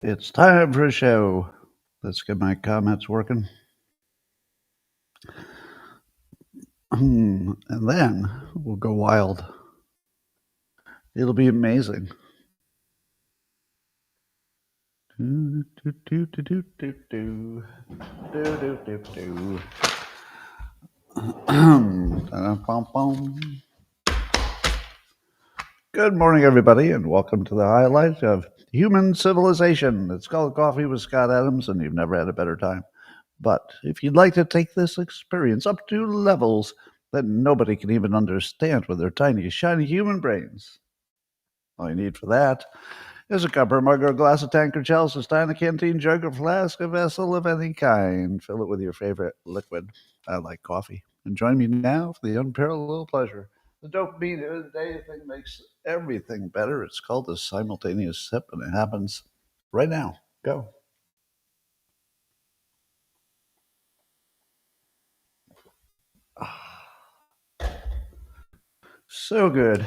It's time for a show. Let's get my comments working. And then we'll go wild. It'll be amazing. Do, do, do, do, do, do, do. Do, do, do, do. Good morning, everybody, and welcome to the highlight of human civilization. It's called Coffee with Scott Adams, and you've never had a better time. But if you'd like to take this experience up to levels that nobody can even understand with their tiny, shiny human brains, all you need for that is a cup or mug or a glass, a tank or chalice, a stein, a canteen, jug or flask, a vessel of any kind. Fill it with your favorite liquid. I like coffee. And join me now for the unparalleled pleasure. The dopamine of the day thing makes everything better. It's called the simultaneous sip, and it happens right now. Go. So good.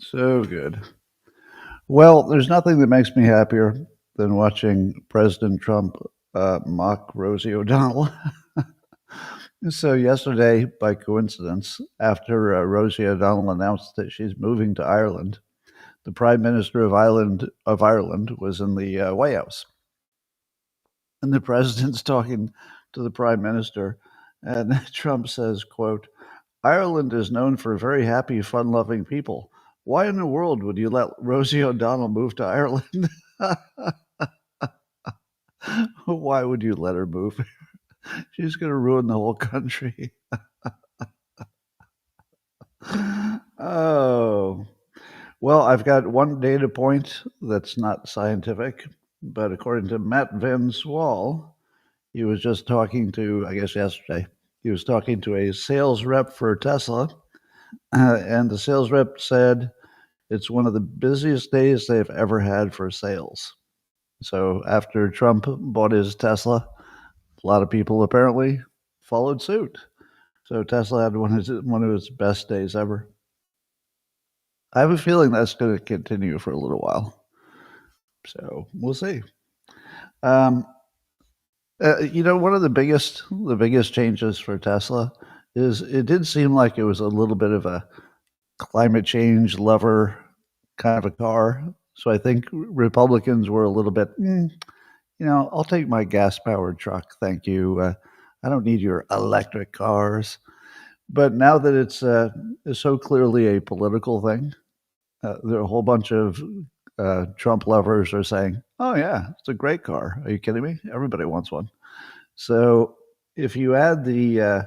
So good. Well, there's nothing that makes me happier than watching President Trump mock Rosie O'Donnell. So yesterday, by coincidence, after Rosie O'Donnell announced that she's moving to Ireland, the Prime Minister of Ireland was in the White House, and the president's talking to the Prime Minister, and Trump says, "quote Ireland is known for very happy, fun-loving people. Why in the world would you let Rosie O'Donnell move to Ireland?" Why would you let her move? She's going to ruin the whole country. Oh, well, I've got one data point that's not scientific, but according to Matt Van Swal, he was just talking to, I guess yesterday, he was talking to a sales rep for Tesla, and the sales rep said it's one of the busiest days they've ever had for sales. So after Trump bought his Tesla, a lot of people apparently followed suit. So Tesla had one of its best days ever. I have a feeling that's going to continue for a little while. So we'll see. Um, one of the biggest changes for Tesla is it did seem like it was a little bit of a climate change lover kind of a car. So I think Republicans were a little bit, I'll take my gas powered truck. Thank you. I don't need your electric cars. But now that it's so clearly a political thing, there are a whole bunch of Trump lovers are saying, "Oh yeah, it's a great car. Are you kidding me? Everybody wants one." So if you add the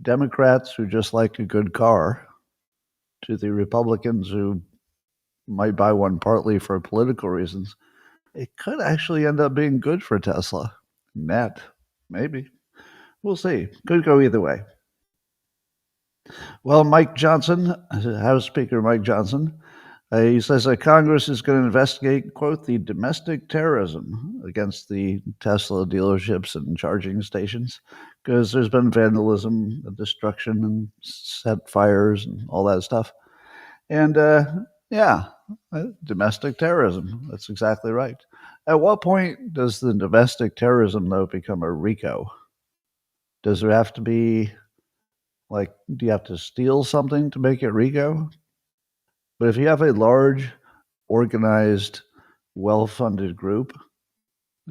Democrats who just like a good car to the Republicans who might buy one partly for political reasons, it could actually end up being good for Tesla. Net, maybe. We'll see. Could go either way. Well, Mike Johnson, House Speaker Mike Johnson, he says that Congress is going to investigate, quote, the domestic terrorism against the Tesla dealerships and charging stations because there's been vandalism, destruction, and set fires and all that stuff. And domestic terrorism. That's exactly right. At what point does the domestic terrorism, though, become a RICO? Does there have to be, like, do you have to steal something to make it RICO? But if you have a large, organized, well funded group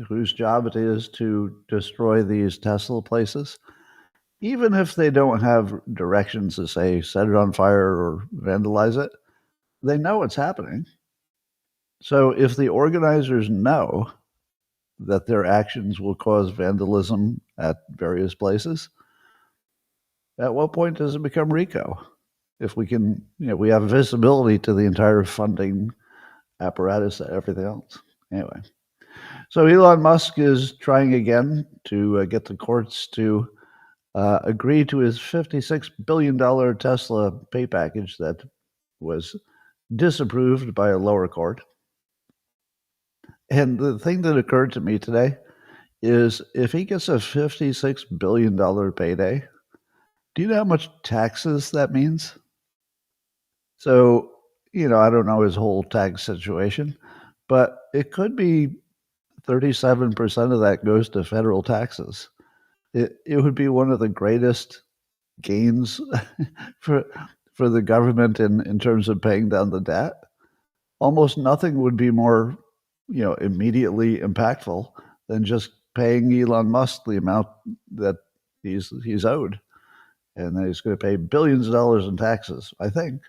whose job it is to destroy these Tesla places, even if they don't have directions to say set it on fire or vandalize it, they know it's happening. So if the organizers know that their actions will cause vandalism at various places, at what point does it become RICO? If we can, we have visibility to the entire funding apparatus and everything else. Anyway, so Elon Musk is trying again to get the courts to agree to his $56 billion Tesla pay package that was disapproved by a lower court. And the thing that occurred to me today is if he gets a $56 billion payday, do you know how much taxes that means? So, I don't know his whole tax situation, but it could be 37% of that goes to federal taxes. It would be one of the greatest gains for for the government in terms of paying down the debt. Almost nothing would be more, immediately impactful than just paying Elon Musk the amount that he's owed, and then he's going to pay billions of dollars in taxes, I think.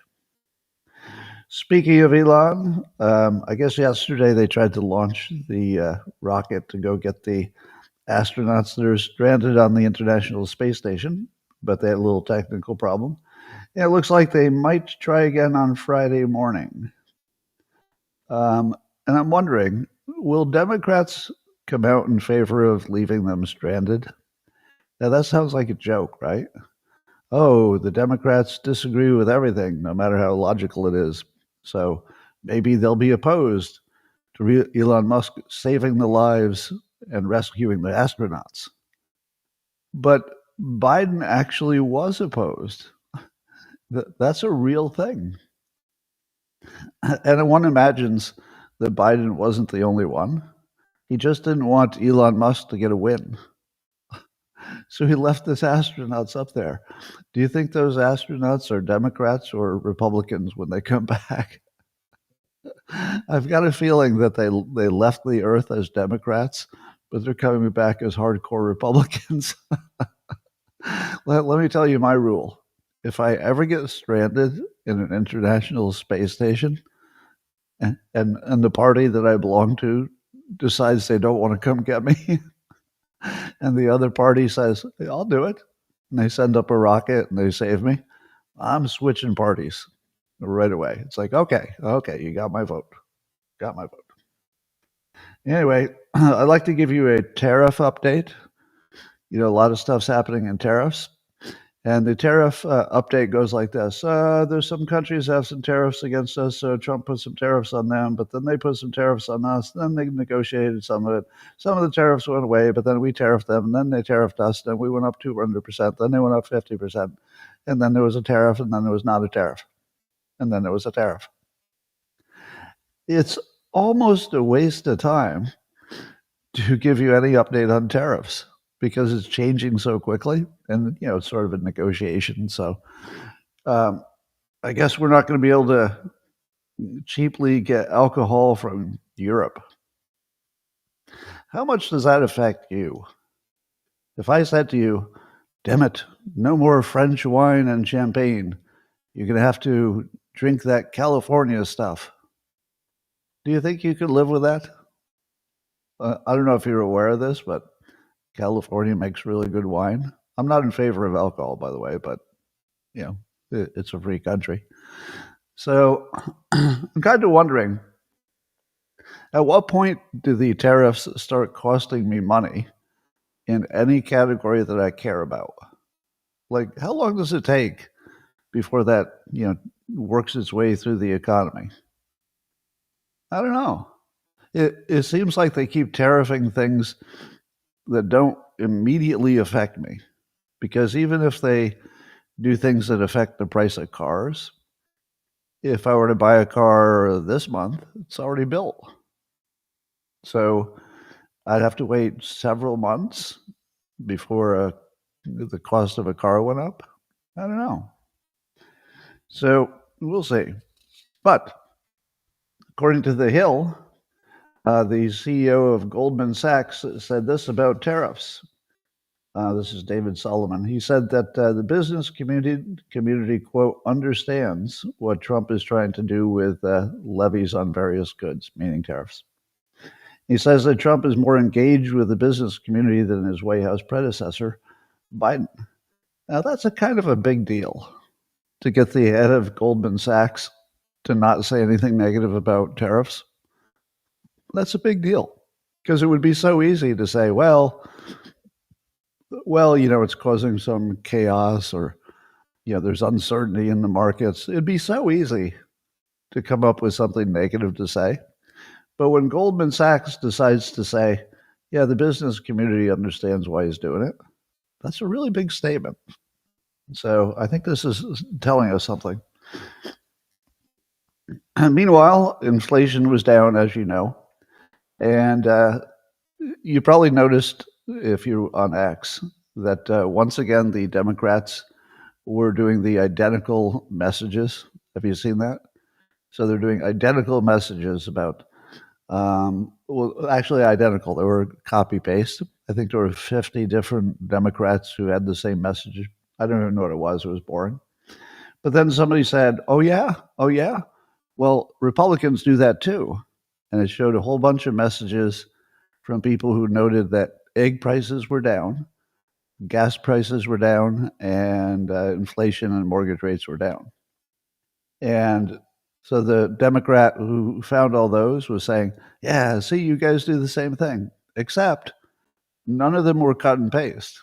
Speaking of Elon, I guess yesterday they tried to launch the rocket to go get the astronauts that are stranded on the International Space Station, but they had a little technical problem. And it looks like they might try again on Friday morning. And I'm wondering, will Democrats come out in favor of leaving them stranded? Now, that sounds like a joke, right? Oh, the Democrats disagree with everything, no matter how logical it is. So maybe they'll be opposed to Elon Musk saving the lives and rescuing the astronauts. But Biden actually was opposed. That's a real thing. And one imagines that Biden wasn't the only one. He just didn't want Elon Musk to get a win. So he left his astronauts up there. Do you think those astronauts are Democrats or Republicans when they come back? I've got a feeling that they left the Earth as Democrats, but they're coming back as hardcore Republicans. Let me tell you my rule. If I ever get stranded in an international space station and the party that I belong to decides they don't want to come get me, and the other party says, hey, I'll do it, and they send up a rocket and they save me, I'm switching parties right away. It's like, okay, you got my vote. Anyway, I'd like to give you a tariff update. A lot of stuff's happening in tariffs. And the tariff update goes like this. There's some countries that have some tariffs against us, so Trump put some tariffs on them, but then they put some tariffs on us, then they negotiated some of it. Some of the tariffs went away, but then we tariffed them, and then they tariffed us, and we went up 200%, then they went up 50%, and then there was a tariff, and then there was not a tariff, and then there was a tariff. It's almost a waste of time to give you any update on tariffs, because it's changing so quickly, and it's sort of a negotiation. So I guess we're not going to be able to cheaply get alcohol from Europe. How much does that affect you? If I said to you, damn it, no more French wine and champagne, you're going to have to drink that California stuff. Do you think you could live with that? I don't know if you're aware of this, but California makes really good wine. I'm not in favor of alcohol, by the way, but it's a free country. So I'm kind of wondering, at what point do the tariffs start costing me money in any category that I care about? Like, how long does it take before that works its way through the economy? I don't know. It seems like they keep tariffing things that don't immediately affect me, because even if they do things that affect the price of cars, if I were to buy a car this month, it's already built. So I'd have to wait several months before the cost of a car went up. I don't know. So we'll see. But according to The Hill, the CEO of Goldman Sachs said this about tariffs. This is David Solomon. He said that the business community, quote, understands what Trump is trying to do with levies on various goods, meaning tariffs. He says that Trump is more engaged with the business community than his White House predecessor, Biden. Now, that's a kind of a big deal, to get the head of Goldman Sachs to not say anything negative about tariffs. That's a big deal, because it would be so easy to say, well, it's causing some chaos, or, there's uncertainty in the markets. It'd be so easy to come up with something negative to say. But when Goldman Sachs decides to say, yeah, the business community understands why he's doing it, that's a really big statement. So I think this is telling us something. And meanwhile, inflation was down, as you know. And You probably noticed, if you're on X, that once again the Democrats were doing the identical messages. Have you seen that? So they're doing identical messages about, well, actually identical. They were copy paste. I think there were 50 different Democrats who had the same message. I don't even know what it was. It was boring. But then somebody said, "Oh yeah, oh yeah. Well, Republicans do that too," and it showed a whole bunch of messages from people who noted that egg prices were down, gas prices were down, and inflation and mortgage rates were down. And so the Democrat who found all those was saying, "Yeah, see, you guys do the same thing, except none of them were cut and paste.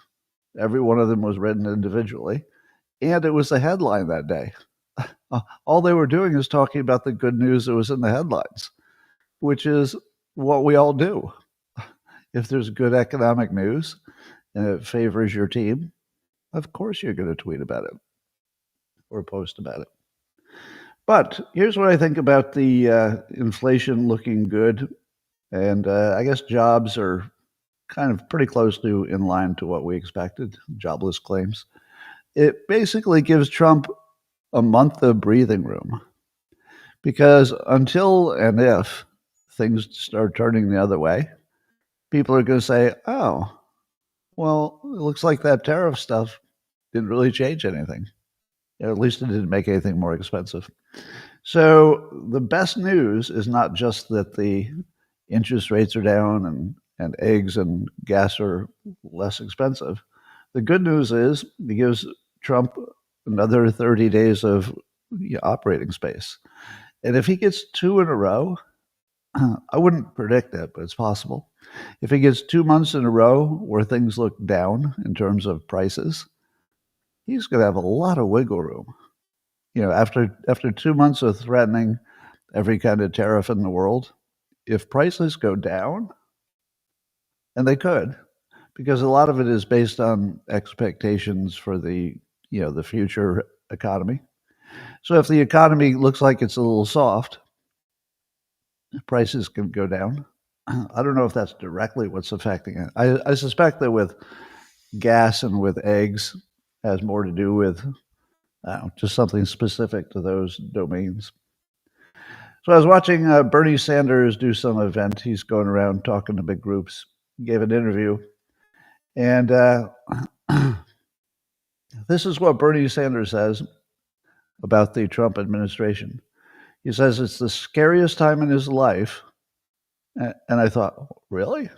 Every one of them was written individually, and it was the headline that day. All they were doing is talking about the good news that was in the headlines, which is what we all do. If there's good economic news and it favors your team, of course you're going to tweet about it or post about it. But here's what I think about the inflation looking good. And I guess jobs are kind of pretty close to in line to what we expected, jobless claims. It basically gives Trump a month of breathing room because until and if things start turning the other way, people are going to say, oh, well, it looks like that tariff stuff didn't really change anything. At least it didn't make anything more expensive. So the best news is not just that the interest rates are down and eggs and gas are less expensive. The good news is it gives Trump another 30 days of operating space. And if he gets two in a row, I wouldn't predict it, but it's possible. If he gets 2 months in a row where things look down in terms of prices, he's going to have a lot of wiggle room. After 2 months of threatening every kind of tariff in the world, if prices go down, and they could, because a lot of it is based on expectations for the future economy. So if the economy looks like it's a little soft, prices can go down. I don't know if that's directly what's affecting it. I suspect that with gas and with eggs has more to do with just something specific to those domains. So I was watching Bernie Sanders do some event. He's going around talking to big groups. He gave an interview, and this is what Bernie Sanders says about the Trump administration. He says it's the scariest time in his life. And I thought, really?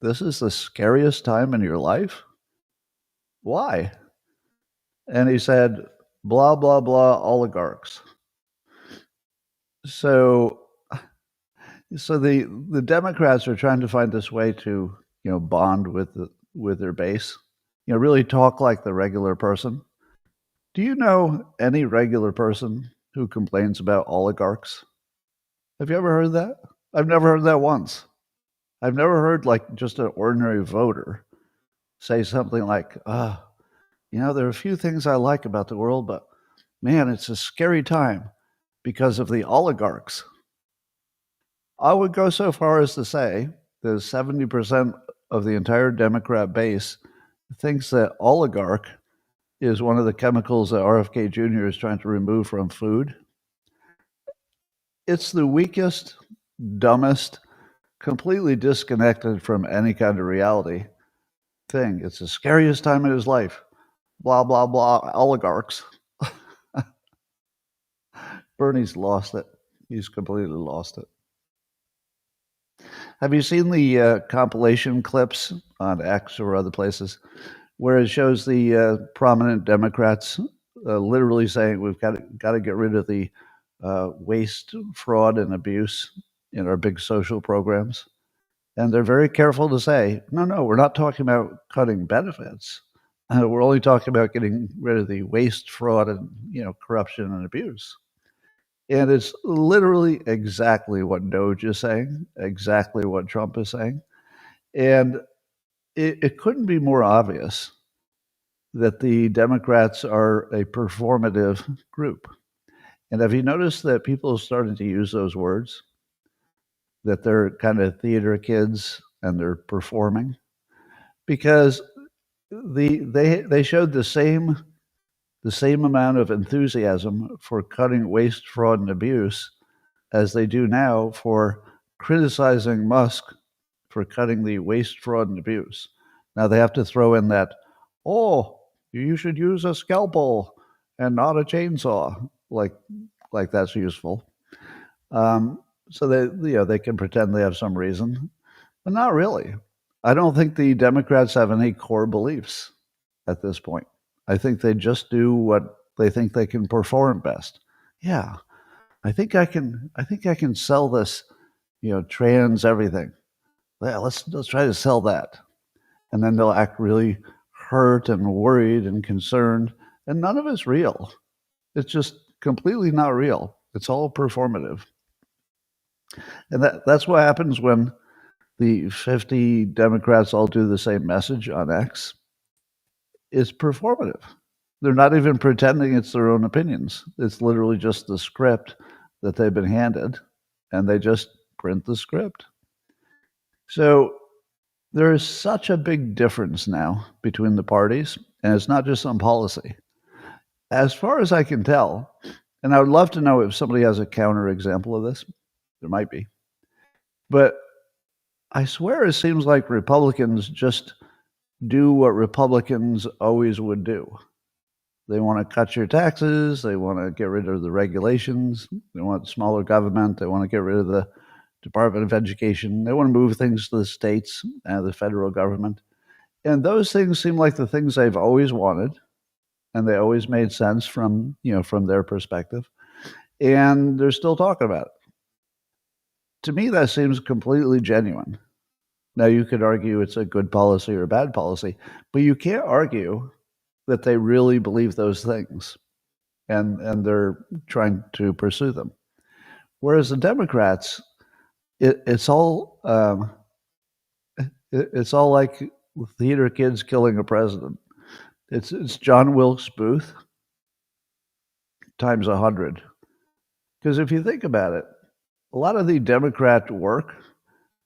This is the scariest time in your life? Why? And he said, blah, blah, blah, oligarchs. So the Democrats are trying to find this way to, bond with their base, really talk like the regular person. Do you know any regular person who complains about oligarchs? Have you ever heard that? I've never heard that once. I've never heard like just an ordinary voter say something like, there are a few things I like about the world, but man, it's a scary time because of the oligarchs. I would go so far as to say that 70% of the entire Democrat base thinks that oligarch is one of the chemicals that RFK Jr. is trying to remove from food. It's the weakest, dumbest, completely disconnected from any kind of reality thing. It's the scariest time in his life. Blah, blah, blah, oligarchs. Bernie's lost it. He's completely lost it. Have you seen the compilation clips on X or other places where it shows the prominent Democrats literally saying we've got to get rid of the waste, fraud, and abuse in our big social programs? And they're very careful to say, no, we're not talking about cutting benefits. We're only talking about getting rid of the waste, fraud, and corruption and abuse. And it's literally exactly what Doge is saying, exactly what Trump is saying. And it couldn't be more obvious that the Democrats are a performative group. And have you noticed that people have started to use those words? That they're kind of theater kids and they're performing because they showed the same amount of enthusiasm for cutting waste, fraud, and abuse as they do now for criticizing Musk for cutting the waste, fraud, and abuse. Now they have to throw in that, oh, you should use a scalpel and not a chainsaw, like that's useful. So they can pretend they have some reason, but not really. I don't think the Democrats have any core beliefs at this point. I think they just do what they think they can perform best. Yeah, I think I can. I think I can sell this, trans everything. Yeah, let's try to sell that, and then they'll act really hurt and worried and concerned, and none of it's real. It's just completely not real. It's all performative, and that's what happens when the 50 Democrats all do the same message on X. It's performative. They're not even pretending it's their own opinions. It's literally just the script that they've been handed, and they just print the script. So there is such a big difference now between the parties, and it's not just on policy. As far as I can tell, and I would love to know if somebody has a counterexample of this, there might be. But I swear it seems like Republicans just do what Republicans always would do. They want to cut your taxes. They want to get rid of the regulations. They want smaller government. They want to get rid of the Department of Education. They want to move things to the states and the federal government. And those things seem like the things they've always wanted, and they always made sense from their perspective. And they're still talking about it. To me, that seems completely genuine. Now, you could argue it's a good policy or a bad policy, but you can't argue that they really believe those things and they're trying to pursue them. Whereas the Democrats, it's all like theater kids killing a president. It's John Wilkes Booth times 100. Because if you think about it, a lot of the Democrat work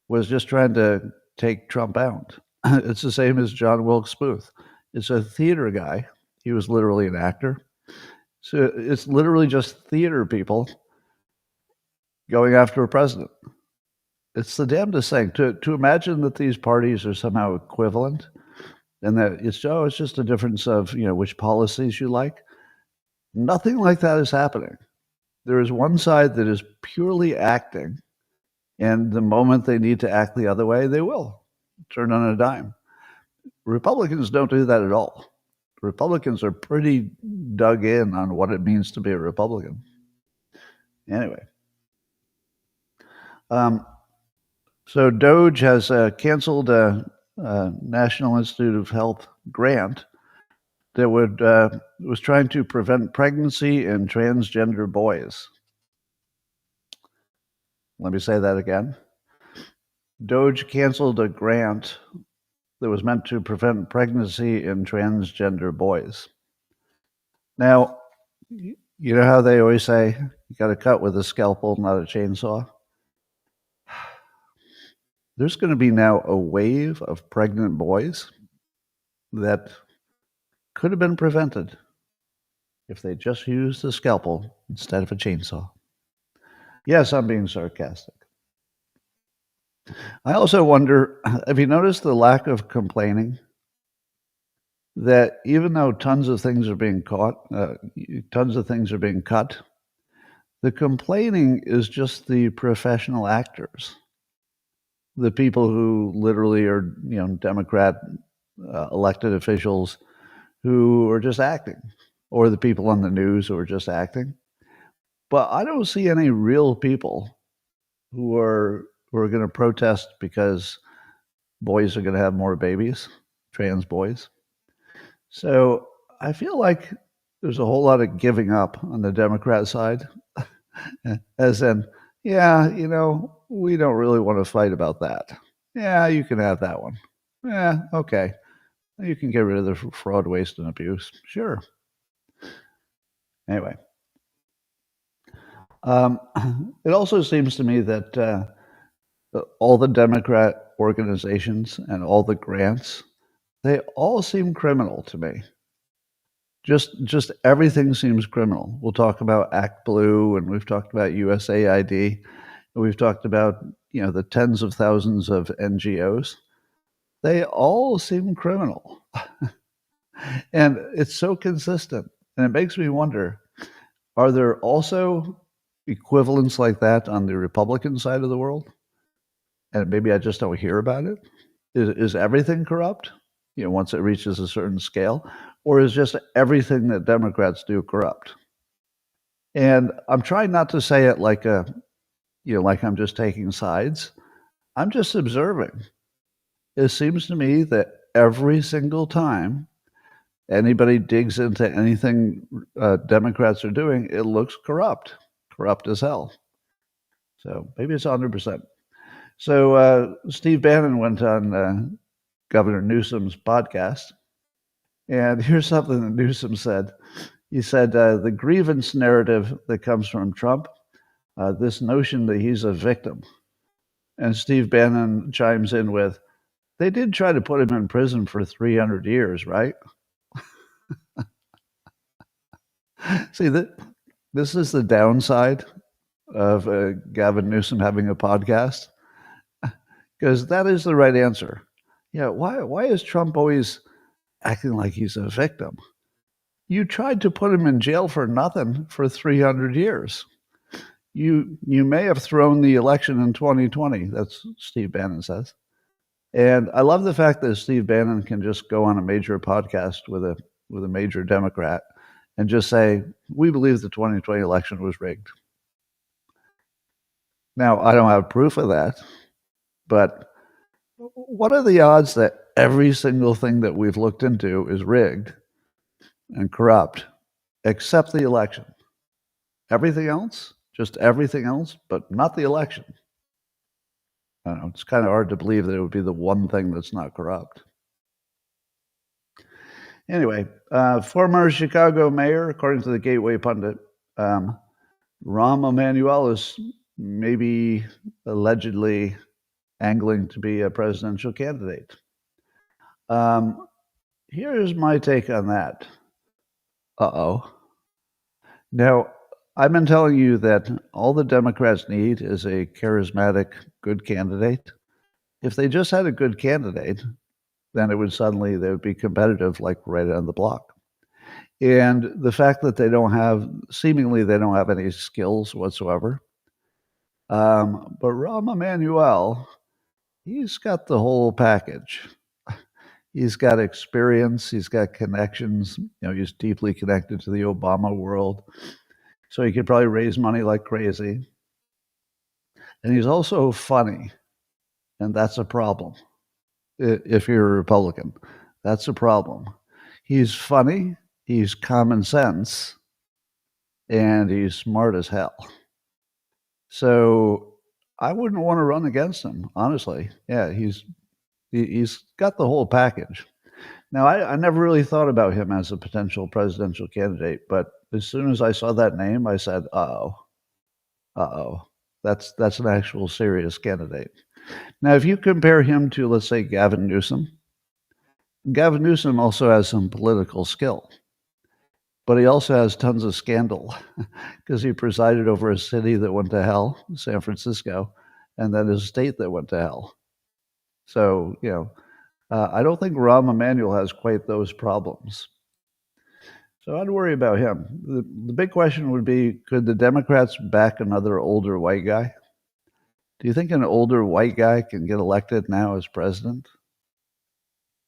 was just trying to take Trump out. It's the same as John Wilkes Booth. It's a theater guy. He was literally an actor. So it's literally just theater people going after a president. It's the damnedest thing to imagine that these parties are somehow equivalent and that it's just a difference of which policies you like. Nothing like that is happening. There is one side that is purely acting, and the moment they need to act the other way, they will turn on a dime. Republicans don't do that at all. Republicans are pretty dug in on what it means to be a Republican. Anyway, so Doge has canceled a National Institute of Health grant that was trying to prevent pregnancy in transgender boys. Let me say that again. Doge canceled a grant that was meant to prevent pregnancy in transgender boys. Now, you know how they always say you got to cut with a scalpel, not a chainsaw? There's going to be now a wave of pregnant boys that could have been prevented if they just used a scalpel instead of a chainsaw. Yes, I'm being sarcastic. I also wonder, have you noticed the lack of complaining? That even though tons of things are being cut, the complaining is just the professional actors, the people who literally are, Democrat elected officials who are just acting, or the people on the news who are just acting. But I don't see any real people who are going to protest because boys are going to have more babies, trans boys. So I feel like there's a whole lot of giving up on the Democrat side, as in, yeah, we don't really want to fight about that. Yeah, you can have that one. Yeah, okay. You can get rid of the fraud, waste, and abuse. Sure. Anyway, it also seems to me that all the Democrat organizations and all the grants, they all seem criminal to me. Just everything seems criminal. We'll talk about Act Blue, and we've talked about USAID, and we've talked about the tens of thousands of NGOs. They all seem criminal, and it's so consistent, and it makes me wonder: are there also equivalents like that on the Republican side of the world? And maybe I just don't hear about it. Is everything corrupt? Once it reaches a certain scale, or is just everything that Democrats do corrupt? And I'm trying not to say it like like I'm just taking sides. I'm just observing. It seems to me that every single time anybody digs into anything Democrats are doing, it looks corrupt as hell. So maybe it's 100%. So Steve Bannon went on Governor Newsom's podcast, and here's something that Newsom said. He said, the grievance narrative that comes from Trump, this notion that he's a victim. And Steve Bannon chimes in with, they did try to put him in prison for 300 years, right? See, this is the downside of Gavin Newsom having a podcast, because that is the right answer. Yeah, why is Trump always acting like he's a victim? You tried to put him in jail for nothing for 300 years. You may have thrown the election in 2020. That's Steve Bannon says. And I love the fact that Steve Bannon can just go on a major podcast with a major Democrat and just say, we believe the 2020 election was rigged. Now, I don't have proof of that, but what are the odds that every single thing that we've looked into is rigged and corrupt, except the election? Everything else, just everything else, but not the election. I don't know, it's kind of hard to believe that it would be the one thing that's not corrupt. Anyway, former Chicago mayor, according to the Gateway Pundit, Rahm Emanuel is maybe allegedly angling to be a presidential candidate. Here's my take on that. Now, I've been telling you that all the Democrats need is a charismatic, good candidate. If they just had a good candidate, then they would be competitive, like right on the block. And the fact that they don't have any skills whatsoever. But Rahm Emanuel, he's got the whole package. He's got experience. He's got connections. He's deeply connected to the Obama world. So he could probably raise money like crazy. And he's also funny. And that's a problem. If you're a Republican, that's a problem. He's funny. He's common sense. And he's smart as hell. So I wouldn't want to run against him, honestly. Yeah, he's got the whole package. Now, I never really thought about him as a potential presidential candidate, but as soon as I saw that name, I said, that's an actual serious candidate. Now, if you compare him to, let's say, Gavin Newsom also has some political skill, but he also has tons of scandal because he presided over a city that went to hell, San Francisco, and then a state that went to hell. So, I don't think Rahm Emanuel has quite those problems. So I'd worry about him. The big question would be, could the Democrats back another older white guy? Do you think an older white guy can get elected now as president?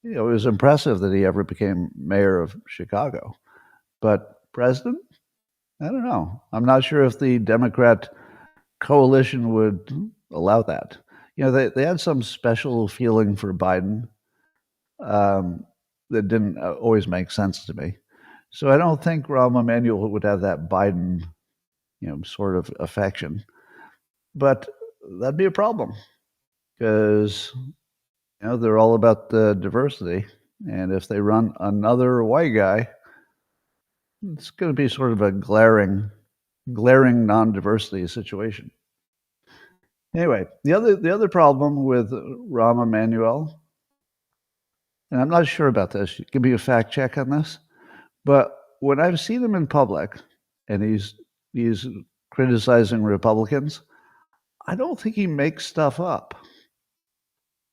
It was impressive that he ever became mayor of Chicago. But president? I don't know. I'm not sure if the Democrat coalition would allow that. They had some special feeling for Biden that didn't always make sense to me. So I don't think Rahm Emanuel would have that Biden, sort of affection. But that'd be a problem because, they're all about the diversity. And if they run another white guy, it's going to be sort of a glaring non-diversity situation. Anyway, the other problem with Rahm Emanuel, and I'm not sure about this. Give me a fact check on this. But when I've seen him in public, and he's criticizing Republicans, I don't think he makes stuff up,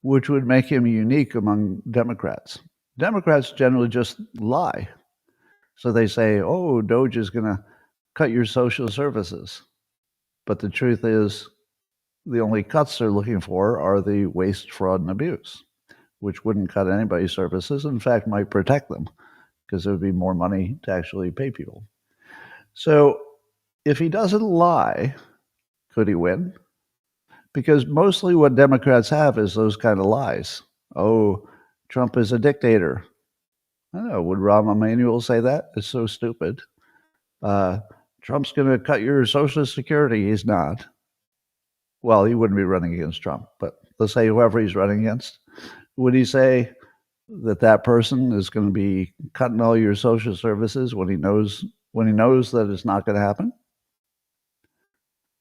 which would make him unique among Democrats. Democrats generally just lie. So they say, "Oh, Doge is going to cut your social services," but the truth is, the only cuts they're looking for are the waste, fraud, and abuse, which wouldn't cut anybody's services. In fact, might protect them because there would be more money to actually pay people. So if he doesn't lie, could he win? Because mostly what Democrats have is those kind of lies. Oh, Trump is a dictator. I don't know. Would Rahm Emanuel say that? It's so stupid. Trump's going to cut your Social Security. He's not. Well, he wouldn't be running against Trump, but let's say whoever he's running against, would he say that person is going to be cutting all your social services when he knows that it's not going to happen?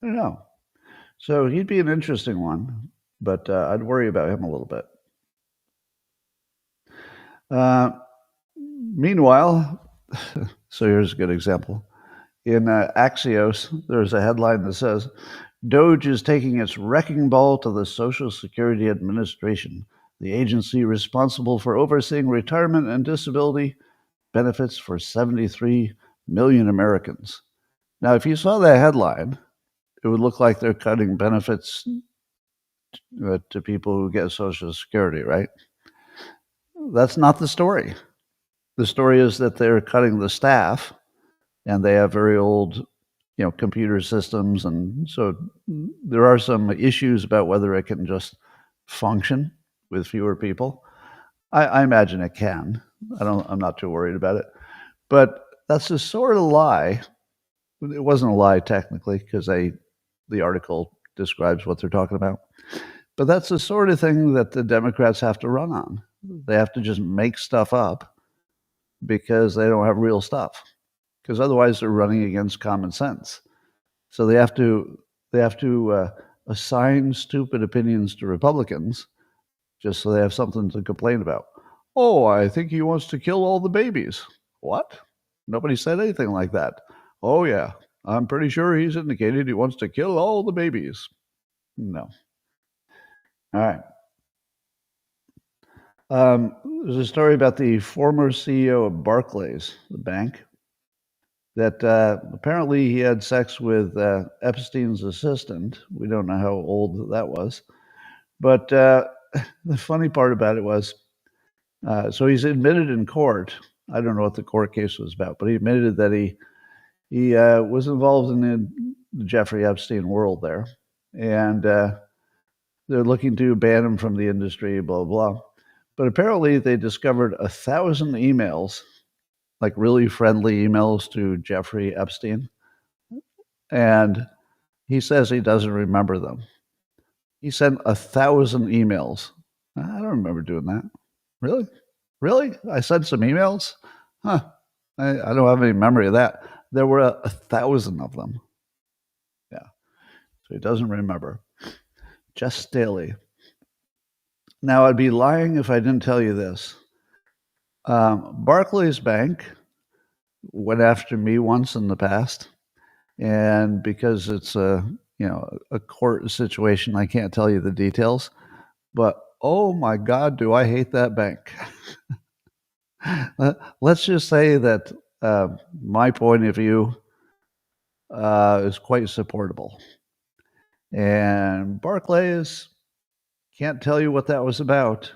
I don't know. So he'd be an interesting one, but I'd worry about him a little bit. Meanwhile, so here's a good example. In Axios, there's a headline that says, Doge is taking its wrecking ball to the Social Security Administration, the agency responsible for overseeing retirement and disability benefits for 73 million Americans. Now, if you saw that headline, it would look like they're cutting benefits to people who get Social Security, right? That's not the story. The story is that they're cutting the staff, and they have very old, computer systems, and so there are some issues about whether it can just function with fewer people. I imagine it can. I'm not too worried about it, but that's the sort of lie. It wasn't a lie technically because the article describes what they're talking about. But that's the sort of thing that the Democrats have to run on. They have to just make stuff up because they don't have real stuff. Because otherwise they're running against common sense. So they have to assign stupid opinions to Republicans just so they have something to complain about. Oh, I think he wants to kill all the babies. What? Nobody said anything like that. Oh, yeah, I'm pretty sure he's indicated he wants to kill all the babies. No. All right. There's a story about the former CEO of Barclays, the bank, that apparently he had sex with Epstein's assistant. We don't know how old that was. But the funny part about it was, so he's admitted in court. I don't know what the court case was about, but he admitted that he was involved in the Jeffrey Epstein world there. And they're looking to ban him from the industry, blah, blah. But apparently they discovered 1,000 emails, like really friendly emails to Jeffrey Epstein. And he says he doesn't remember them. He sent 1,000 emails. I don't remember doing that. Really? Really? I sent some emails? Huh. I don't have any memory of that. There were 1,000 of them. Yeah. So he doesn't remember. Just Staley. Now, I'd be lying if I didn't tell you this. Barclays Bank went after me once in the past, and because it's a court situation, I can't tell you the details. But oh my God, do I hate that bank? Let's just say that my point of view is quite supportable, and Barclays can't tell you what that was about,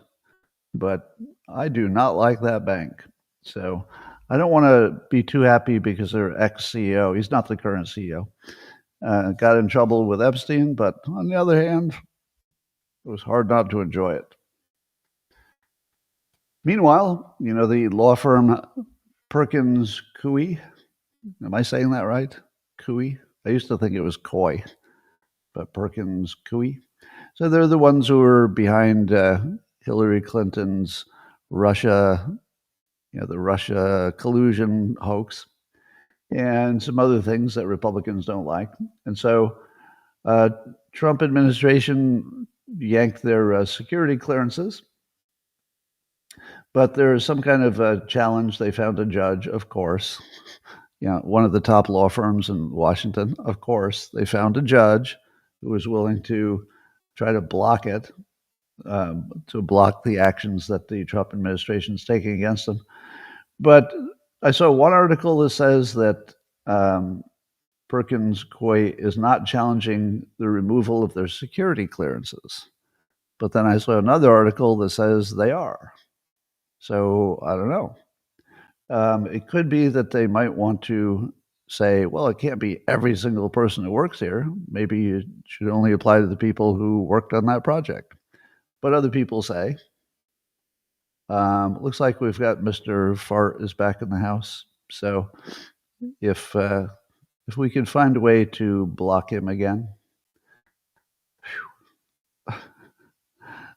but I do not like that bank. So I don't want to be too happy because their ex-CEO, he's not the current CEO, got in trouble with Epstein, but on the other hand, it was hard not to enjoy it. Meanwhile, the law firm Perkins Coie, am I saying that right? Coie? I used to think it was Coy, but Perkins Coie. So they're the ones who are behind Hillary Clinton's Russia, the Russia collusion hoax, and some other things that Republicans don't like. And so Trump administration yanked their security clearances, but there is some kind of a challenge. They found a judge, of course, one of the top law firms in Washington. Of course, they found a judge who was willing to try to block it, to block the actions that the Trump administration is taking against them. But I saw one article that says that Perkins Coie is not challenging the removal of their security clearances. But then I saw another article that says they are. So I don't know. It could be that they might want to say, well, it can't be every single person who works here. Maybe it should only apply to the people who worked on that project. But other people say, looks like we've got Mr. Fart is back in the house. So if we can find a way to block him again.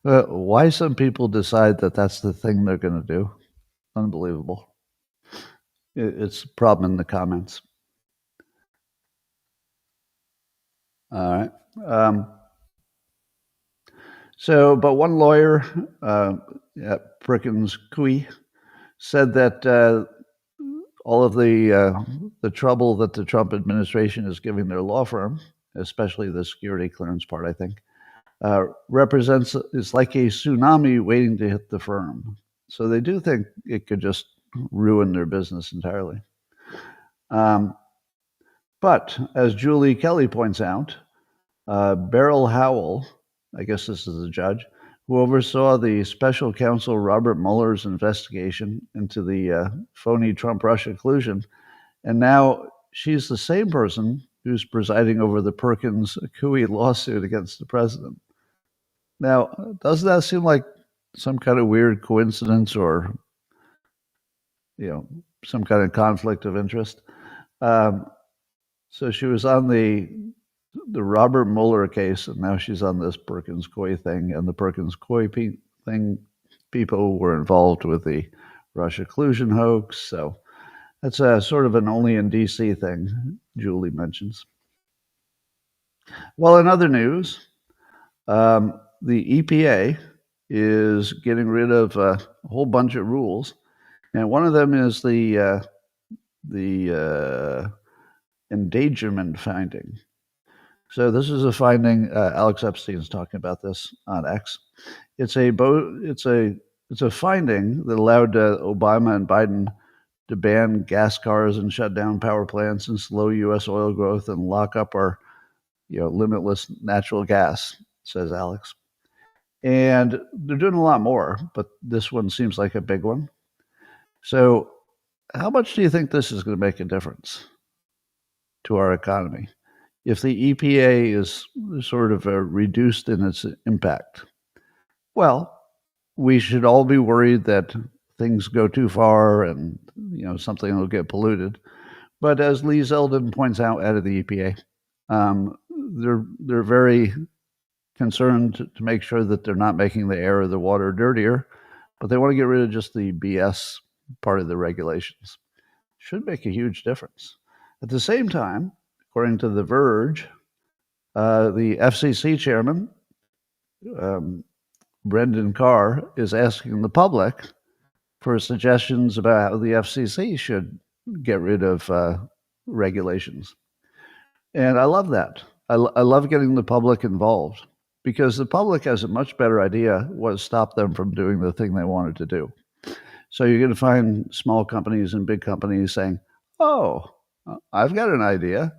Why some people decide that that's the thing they're going to do? Unbelievable. It's a problem in the comments. All right. But one lawyer at Perkins Coie said that all of the trouble that the Trump administration is giving their law firm, especially the security clearance part, I think, is like a tsunami waiting to hit the firm. So they do think it could just ruin their business entirely. But as Julie Kelly points out, Beryl Howell, I guess this is the judge, who oversaw the special counsel Robert Mueller's investigation into the phony Trump-Russia collusion, and now she's the same person who's presiding over the Perkins Coie lawsuit against the president. Now, doesn't that seem like some kind of weird coincidence or, some kind of conflict of interest? So she was on the Robert Mueller case, and now she's on this Perkins Coie thing. And the Perkins Coie thing, people were involved with the Russia collusion hoax. So that's a sort of an only in D.C. thing, Julie mentions. Well, in other news, the EPA is getting rid of a whole bunch of rules, and one of them is the endangerment finding. So this is a finding. Alex Epstein is talking about this on X. It's a finding that allowed Obama and Biden to ban gas cars and shut down power plants and slow U.S. oil growth and lock up our limitless natural gas, says Alex. And they're doing a lot more, but this one seems like a big one. So how much do you think this is going to make a difference to our economy if the EPA is sort of reduced in its impact? Well, we should all be worried that things go too far and something will get polluted. But as Lee Zeldin points out out of the EPA, they're very concerned to make sure that they're not making the air or the water dirtier, but they want to get rid of just the BS part of the regulations. Should make a huge difference. At the same time, according to The Verge, the FCC chairman, Brendan Carr, is asking the public for suggestions about how the FCC should get rid of regulations. And I love that. I love getting the public involved, because the public has a much better idea what stopped them from doing the thing they wanted to do. So you're going to find small companies and big companies saying, oh, I've got an idea.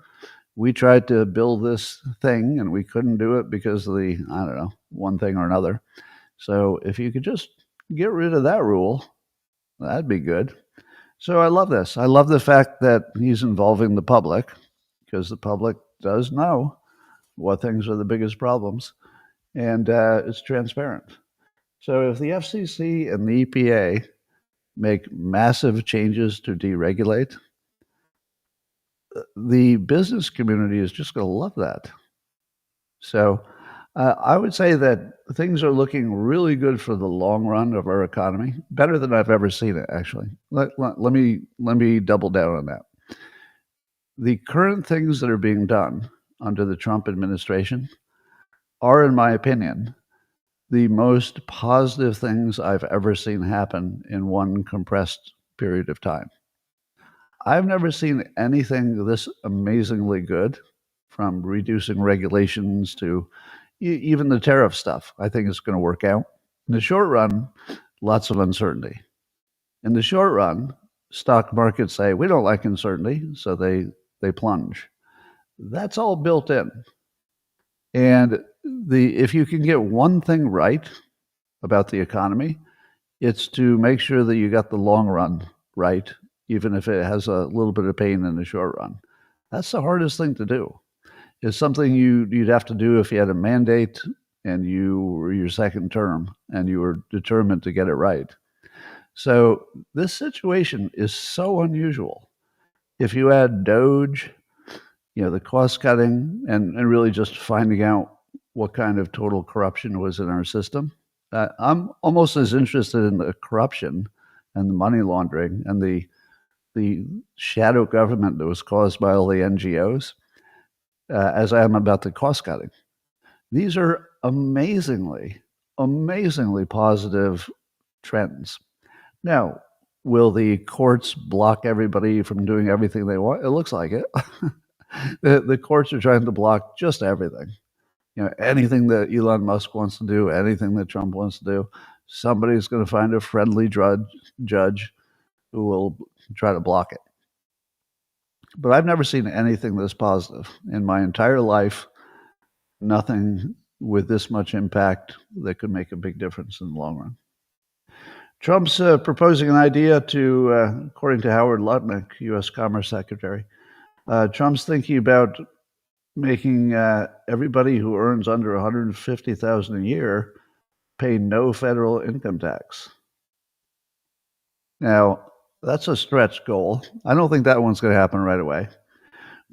We tried to build this thing and we couldn't do it because of one thing or another. So if you could just get rid of that rule, that'd be good. So I love this. I love the fact that he's involving the public, because the public does know what things are the biggest problems, and it's transparent. So if the FCC and the EPA make massive changes to deregulate, the business community is just going to love that. So I would say that things are looking really good for the long run of our economy, better than I've ever seen it, actually. Let me double down on that. The current things that are being done under the Trump administration are, in my opinion, the most positive things I've ever seen happen in one compressed period of time. I've never seen anything this amazingly good, from reducing regulations to even the tariff stuff. I think it's going to work out. In the short run, lots of uncertainty. In the short run, stock markets say, we don't like uncertainty, so they plunge. That's all built in. And if you can get one thing right about the economy, it's to make sure that you got the long run right, even if it has a little bit of pain in the short run. That's the hardest thing to do. It's something you'd have to do if you had a mandate and you were your second term and you were determined to get it right. So this situation is so unusual. If you add Doge, the cost cutting and really just finding out what kind of total corruption was in our system, I'm almost as interested in the corruption and the money laundering and the shadow government that was caused by all the NGOs as I am about the cost cutting. These are amazingly, amazingly positive trends. Now, will the courts block everybody from doing everything they want? It looks like it. The courts are trying to block just everything. Anything that Elon Musk wants to do, anything that Trump wants to do, somebody's going to find a friendly judge who will try to block it. But I've never seen anything this positive in my entire life. Nothing with this much impact that could make a big difference in the long run. Trump's proposing an idea to, according to Howard Lutnick, U.S. Commerce Secretary, Trump's thinking about making everybody who earns under $150,000 a year pay no federal income tax. Now, that's a stretch goal. I don't think that one's going to happen right away.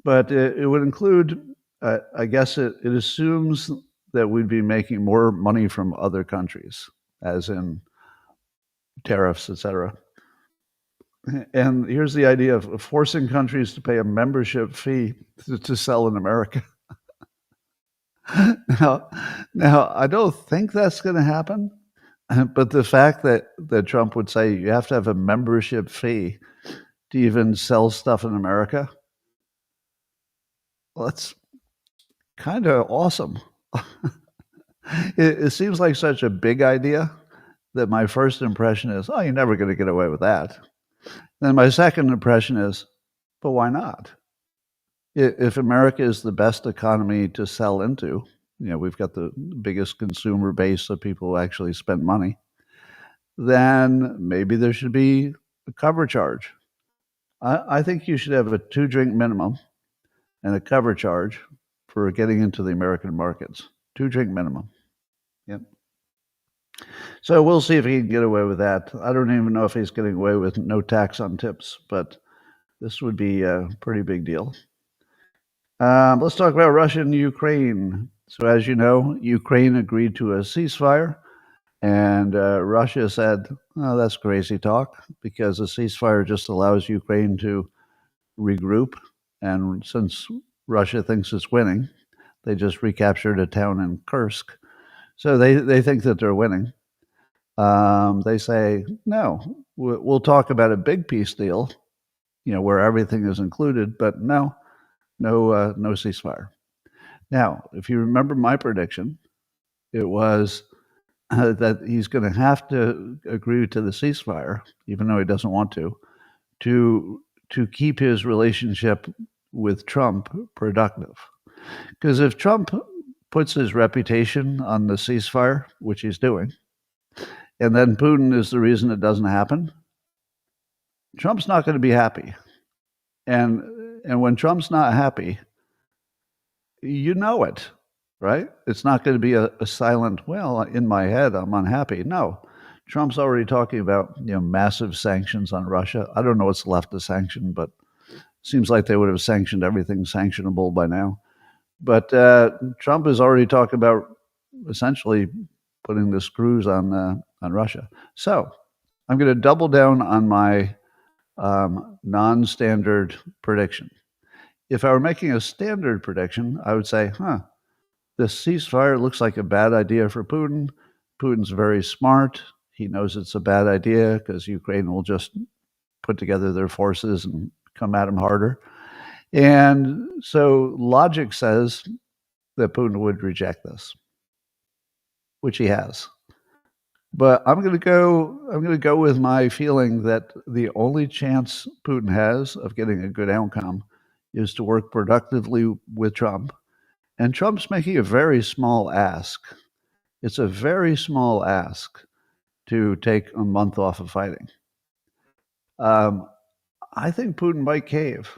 But it would include, I guess it assumes that we'd be making more money from other countries, as in tariffs, etc. And here's the idea of forcing countries to pay a membership fee to sell in America. Now, I don't think that's going to happen. But the fact that Trump would say you have to have a membership fee to even sell stuff in America, well, that's kind of awesome. It seems like such a big idea that my first impression is, oh, you're never going to get away with that. Then my second impression is, but why not? If America is the best economy to sell into, we've got the biggest consumer base of people who actually spend money, then maybe there should be a cover charge. I think you should have a 2-drink minimum and a cover charge for getting into the American markets. 2-drink minimum. Yep. So we'll see if he can get away with that. I don't even know if he's getting away with no tax on tips, but this would be a pretty big deal. Let's talk about Russia and Ukraine. So as you know, Ukraine agreed to a ceasefire, and Russia said, oh, that's crazy talk, because a ceasefire just allows Ukraine to regroup. And since Russia thinks it's winning, they just recaptured a town in Kursk. So they think that they're winning. They say, no, we'll talk about a big peace deal, where everything is included, but no ceasefire. Now, if you remember my prediction, it was that he's going to have to agree to the ceasefire, even though he doesn't want to keep his relationship with Trump productive. Because if Trump puts his reputation on the ceasefire, which he's doing, and then Putin is the reason it doesn't happen, Trump's not going to be happy. And when Trump's not happy, you know it, right? It's not going to be a silent, well, in my head, I'm unhappy. No, Trump's already talking about massive sanctions on Russia. I don't know what's left to sanction, but it seems like they would have sanctioned everything sanctionable by now. But Trump is already talking about essentially putting the screws on Russia. So I'm going to double down on my non-standard prediction. If I were making a standard prediction, I would say, this ceasefire looks like a bad idea for Putin. Putin's very smart. He knows it's a bad idea because Ukraine will just put together their forces and come at him harder. And so logic says that Putin would reject this, which he has. But I'm going to go with my feeling that the only chance Putin has of getting a good outcome is to work productively with Trump. And Trump's making a very small ask. It's a very small ask to take a month off of fighting. I think Putin might cave.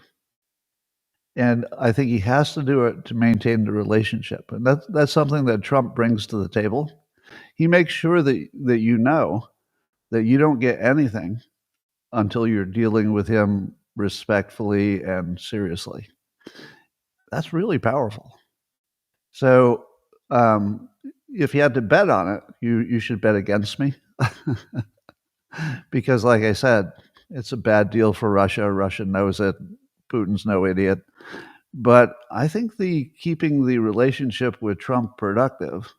And I think he has to do it to maintain the relationship. And that's something that Trump brings to the table. He makes sure that you know that you don't get anything until you're dealing with him respectfully and seriously. That's really powerful. So if you had to bet on it, you should bet against me. Because like I said, it's a bad deal for Russia. Russia knows it. Putin's no idiot. But I think keeping the relationship with Trump productive,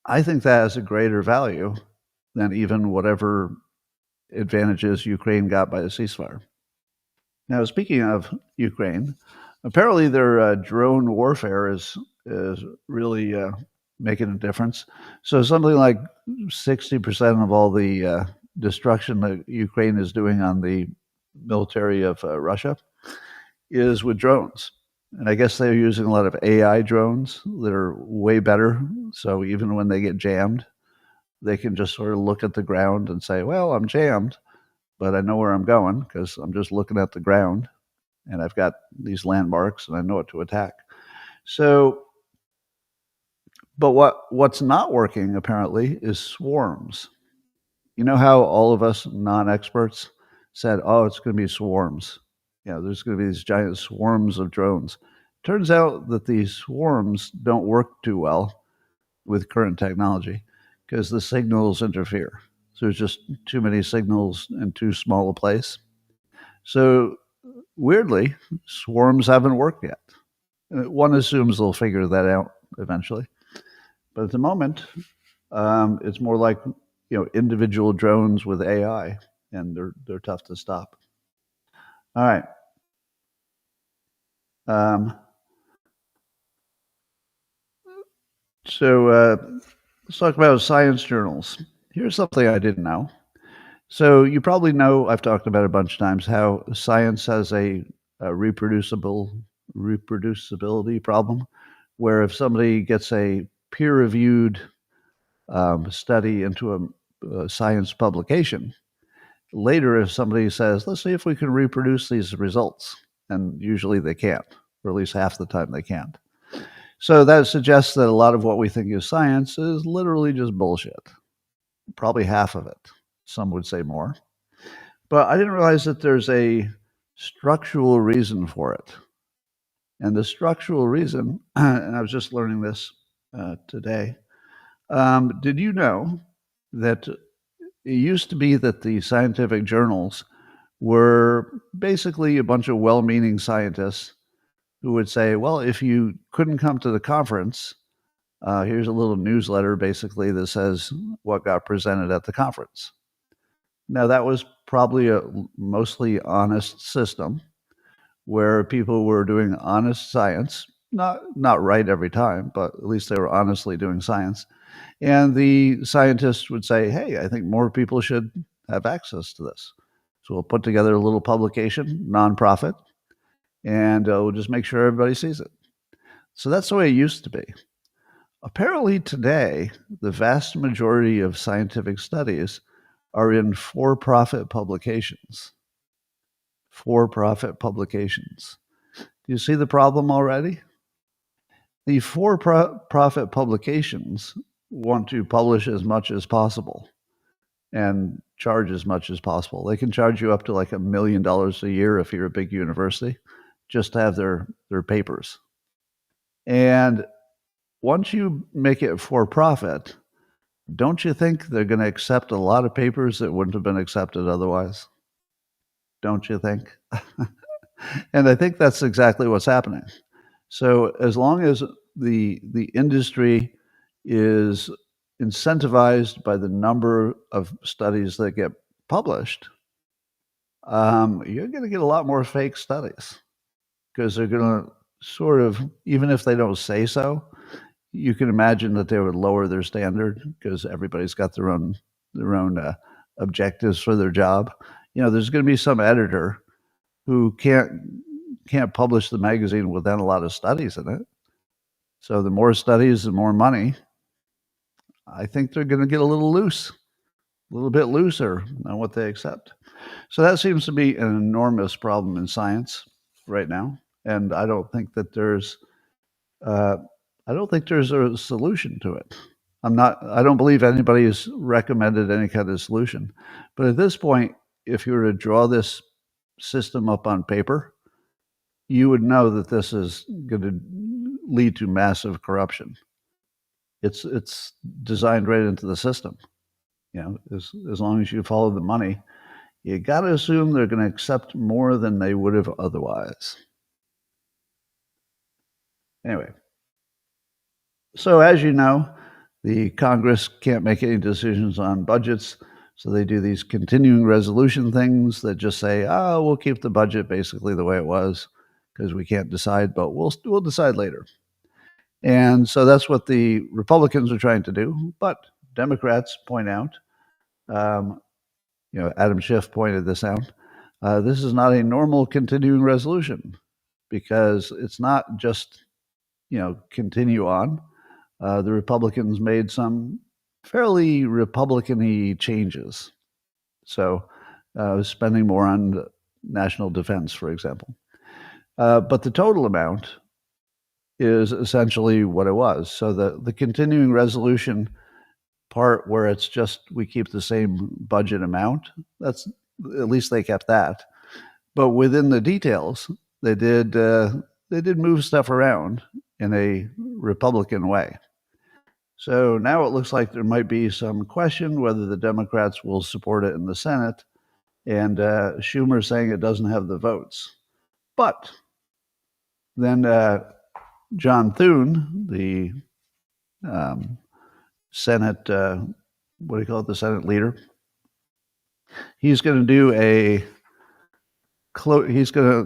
I think that has a greater value than even whatever advantages Ukraine got by the ceasefire. Now, speaking of Ukraine, apparently their drone warfare is really making a difference. So something like 60% of all the destruction that Ukraine is doing on the military of Russia is with drones. And I guess they're using a lot of AI drones that are way better. So even when they get jammed, they can just sort of look at the ground and say, well, I'm jammed, but I know where I'm going because I'm just looking at the ground and I've got these landmarks and I know what to attack. So, but what's not working apparently is swarms. You know how all of us non-experts said, oh, it's going to be swarms. There's going to be these giant swarms of drones. Turns out that these swarms don't work too well with current technology because the signals interfere. So there's just too many signals in too small a place. So weirdly, swarms haven't worked yet. One assumes they'll figure that out eventually. But at the moment, it's more like individual drones with AI, and they're tough to stop. All right. So let's talk about science journals. Here's something I didn't know. So you probably know, I've talked about it a bunch of times, how science has a reproducibility problem, where if somebody gets a peer-reviewed study into a science publication, later if somebody says, let's see if we can reproduce these results, and usually they can't, or at least half the time they can't. So that suggests that a lot of what we think is science is literally just bullshit. Probably half of it. Some would say more. But I didn't realize that there's a structural reason for it. And the structural reason, and I was just learning this today, did you know that it used to be that the scientific journals were basically a bunch of well-meaning scientists who would say, well, if you couldn't come to the conference, here's a little newsletter basically that says what got presented at the conference. Now, that was probably a mostly honest system where people were doing honest science, not right every time, but at least they were honestly doing science. And the scientists would say, hey, I think more people should have access to this. So we'll put together a little publication, nonprofit, and we'll just make sure everybody sees it. So that's the way it used to be. Apparently today, the vast majority of scientific studies are in for-profit publications. For-profit publications. Do you see the problem already? The for-profit publications want to publish as much as possible and charge as much as possible. They can charge you up to like $1 million a year if you're a big university just to have their papers. And once you make it for profit, don't you think they're going to accept a lot of papers that wouldn't have been accepted otherwise? Don't you think? And I think that's exactly what's happening. So as long as the industry is incentivized by the number of studies that get published, you're going to get a lot more fake studies because they're going to sort of, even if they don't say so, you can imagine that they would lower their standard because everybody's got their own objectives for their job. There's going to be some editor who can't publish the magazine without a lot of studies in it. So the more studies, the more money. I think they're going to get a little bit looser on what they accept. So that seems to be an enormous problem in science right now, and I don't think there's a solution to it. I don't believe anybody has recommended any kind of solution. But at this point, if you were to draw this system up on paper, you would know that this is going to lead to massive corruption. It's designed right into the system. As long as you follow the money, you got to assume they're going to accept more than they would have otherwise. Anyway, so as you know, the Congress can't make any decisions on budgets, so they do these continuing resolution things that just say, "Oh, we'll keep the budget basically the way it was because we can't decide, but we'll decide later." And so that's what the Republicans are trying to do. But Democrats point out, Adam Schiff pointed this out. This is not a normal continuing resolution because it's not just continue on. The Republicans made some fairly Republican-y changes. So spending more on national defense, for example. But the total amount is essentially what it was. So the continuing resolution part where it's just we keep the same budget amount, that's at least they kept that. But within the details, they did move stuff around in a Republican way. So now it looks like there might be some question whether the Democrats will support it in the Senate, and Schumer saying it doesn't have the votes. But then John Thune, the Senate, what do you call it, the Senate leader, he's going to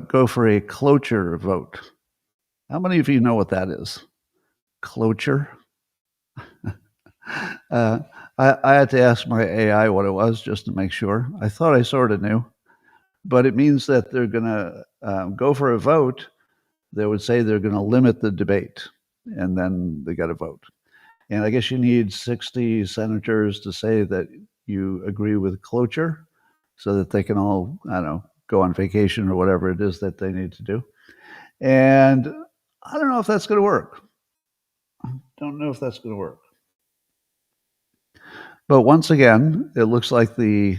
go for a cloture vote. How many of you know what that is? Cloture? I had to ask my AI what it was just to make sure. I thought I sort of knew, but it means that they're going to go for a vote. They would say they're going to limit the debate, and then they got to vote. And I guess you need 60 senators to say that you agree with cloture so that they can all, go on vacation or whatever it is that they need to do. And I don't know if that's going to work. But once again, it looks like the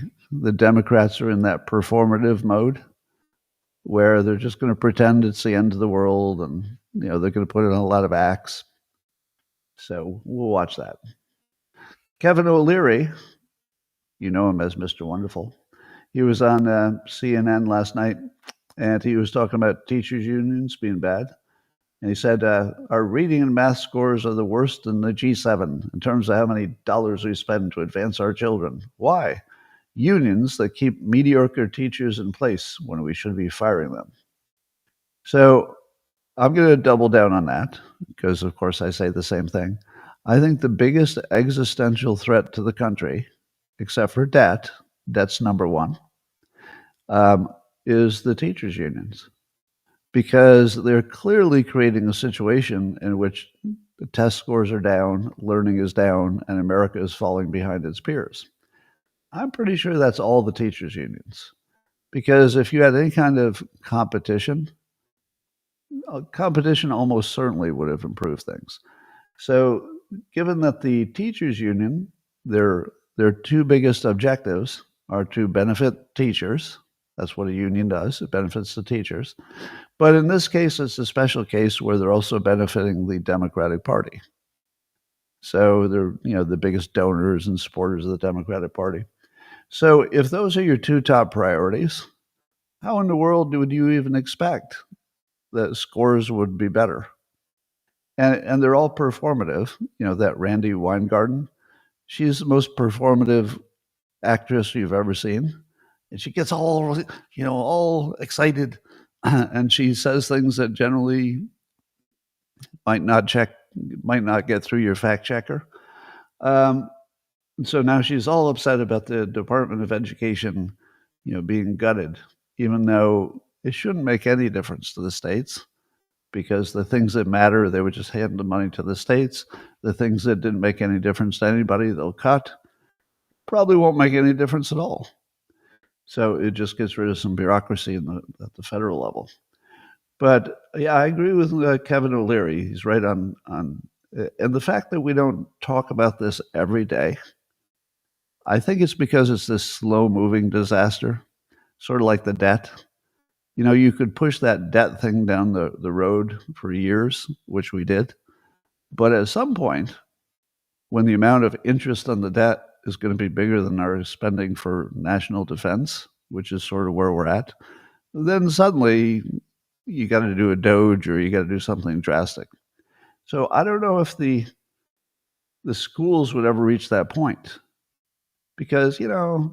Democrats are in that performative mode where they're just going to pretend it's the end of the world and, they're going to put in a lot of acts. So we'll watch that. Kevin O'Leary, you know him as Mr. Wonderful. He was on CNN last night, and he was talking about teachers' unions being bad. And he said, our reading and math scores are the worst in the G7 in terms of how many dollars we spend to advance our children. Why? Unions that keep mediocre teachers in place when we should be firing them. So I'm going to double down on that because, of course, I say the same thing. I think the biggest existential threat to the country, except for debt's number one, is the teachers' unions. Because they're clearly creating a situation in which the test scores are down, learning is down, and America is falling behind its peers. I'm pretty sure that's all the teachers' unions. Because if you had any kind of competition almost certainly would have improved things. So given that the teachers' union, their two biggest objectives are to benefit teachers. That's what a union does. It benefits the teachers. But in this case, it's a special case where they're also benefiting the Democratic Party. So they're, the biggest donors and supporters of the Democratic Party. So if those are your two top priorities, how in the world would you even expect that scores would be better? and they're all performative. That Randy Weingarten, she's the most performative actress you've ever seen, and she gets all excited, and she says things that generally might not get through your fact checker. So now she's all upset about the Department of Education, being gutted, even though it shouldn't make any difference to the states, because the things that matter, they would just hand the money to the states. The things that didn't make any difference to anybody, they'll cut. Probably won't make any difference at all. So it just gets rid of some bureaucracy at the federal level. But yeah, I agree with Kevin O'Leary. He's right on. And the fact that we don't talk about this every day, I think it's because it's this slow-moving disaster, sort of like the debt. You could push that debt thing down the road for years, which we did. But at some point, when the amount of interest on the debt is going to be bigger than our spending for national defense, which is sort of where we're at, then suddenly you got to do a Doge or you got to do something drastic. So I don't know if the schools would ever reach that point, because